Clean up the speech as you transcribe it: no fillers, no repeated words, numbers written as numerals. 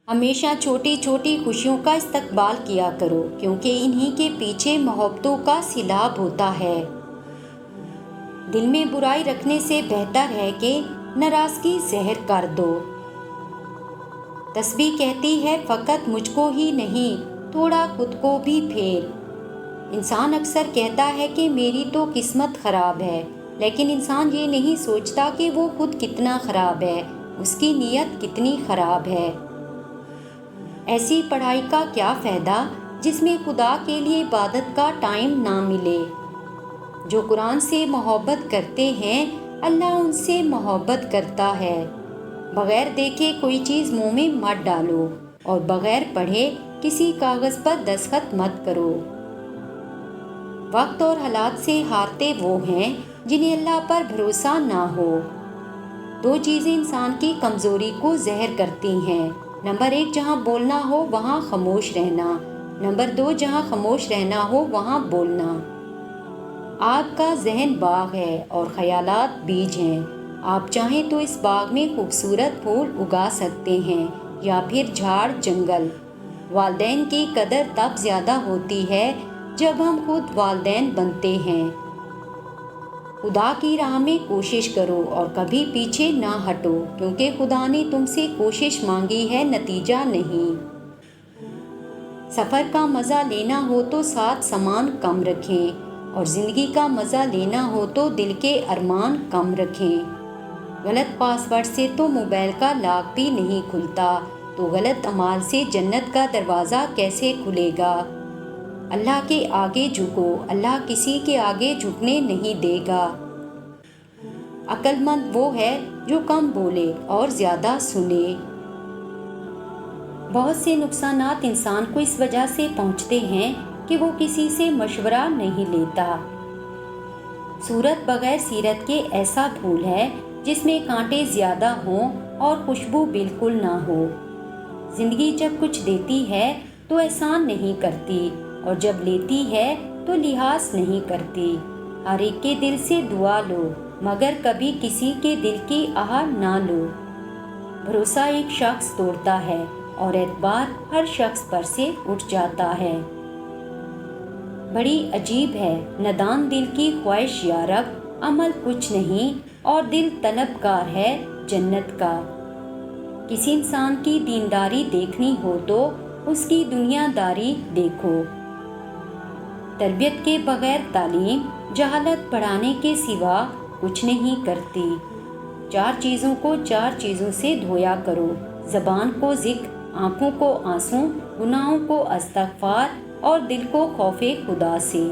ہمیشہ چھوٹی چھوٹی خوشیوں کا استقبال کیا کرو، کیونکہ انہی کے پیچھے محبتوں کا سیلاب ہوتا ہے۔ دل میں برائی رکھنے سے بہتر ہے کہ ناراضگی زہر کر دو۔ تسبیح کہتی ہے فقط مجھ کو ہی نہیں، تھوڑا خود کو بھی پھیر۔ انسان اکثر کہتا ہے کہ میری تو قسمت خراب ہے، لیکن انسان یہ نہیں سوچتا کہ وہ خود کتنا خراب ہے، اس کی نیت کتنی خراب ہے۔ ایسی پڑھائی کا کیا فائدہ جس میں خدا کے لیے عبادت کا ٹائم نہ ملے۔ جو قرآن سے محبت کرتے ہیں اللہ ان سے محبت کرتا ہے۔ بغیر دیکھے کوئی چیز منہ میں مت ڈالو، اور بغیر پڑھے کسی کاغذ پر دستخط مت کرو۔ وقت اور حالات سے ہارتے وہ ہیں جنہیں اللہ پر بھروسہ نہ ہو۔ دو چیزیں انسان کی کمزوری کو زہر کرتی ہیں۔ نمبر 1، جہاں بولنا ہو وہاں خاموش رہنا۔ نمبر 2، جہاں خاموش رہنا ہو وہاں بولنا۔ آپ کا ذہن باغ ہے اور خیالات بیج ہیں۔ آپ چاہیں تو اس باغ میں خوبصورت پھول اگا سکتے ہیں یا پھر جھاڑ جنگل۔ والدین کی قدر تب زیادہ ہوتی ہے جب ہم خود والدین بنتے ہیں۔ خدا کی راہ میں کوشش کرو اور کبھی پیچھے نہ ہٹو، کیونکہ خدا نے تم سے کوشش مانگی ہے، نتیجہ نہیں۔ سفر کا مزہ لینا ہو تو ساتھ سامان کم رکھیں، اور زندگی کا مزہ لینا ہو تو دل کے ارمان کم رکھیں۔ غلط پاس ورڈ سے تو موبائل کا لاک بھی نہیں کھلتا، تو غلط اعمال سے جنت کا دروازہ کیسے کھلے گا؟ اللہ کے آگے جھکو، اللہ کسی کے آگے جھکنے نہیں دے گا۔ عقل مند وہ ہے جو کم بولے اور زیادہ سنے۔ بہت سے نقصانات انسان کو اس وجہ سے پہنچتے ہیں کہ وہ کسی سے مشورہ نہیں لیتا۔ صورت بغیر سیرت کے ایسا پھول ہے جس میں کانٹے زیادہ ہوں اور خوشبو بالکل نہ ہو۔ زندگی جب کچھ دیتی ہے تو احسان نہیں کرتی، اور جب لیتی ہے تو لحاظ نہیں کرتی۔ ہر ایک کے دل سے دعا لو، مگر کبھی کسی کے دل کی آہ نہ لو۔ بھروسہ ایک شخص توڑتا ہے اور اعتبار ہر شخص پر سے اٹھ جاتا ہے۔ بڑی عجیب ہے نادان دل کی خواہش یارب، عمل کچھ نہیں اور دل طلبگار ہے جنت کا۔ کسی انسان کی دینداری دیکھنی ہو تو اس کی دنیا داری دیکھو۔ تربیت کے بغیر تعلیم جہالت بڑھانے کے سوا کچھ نہیں کرتی۔ 4 چیزوں کو 4 چیزوں سے دھویا کرو: زبان کو ذکر، آنکھوں کو آنسو، گناہوں کو استغفار، اور دل کو خوف خدا سے۔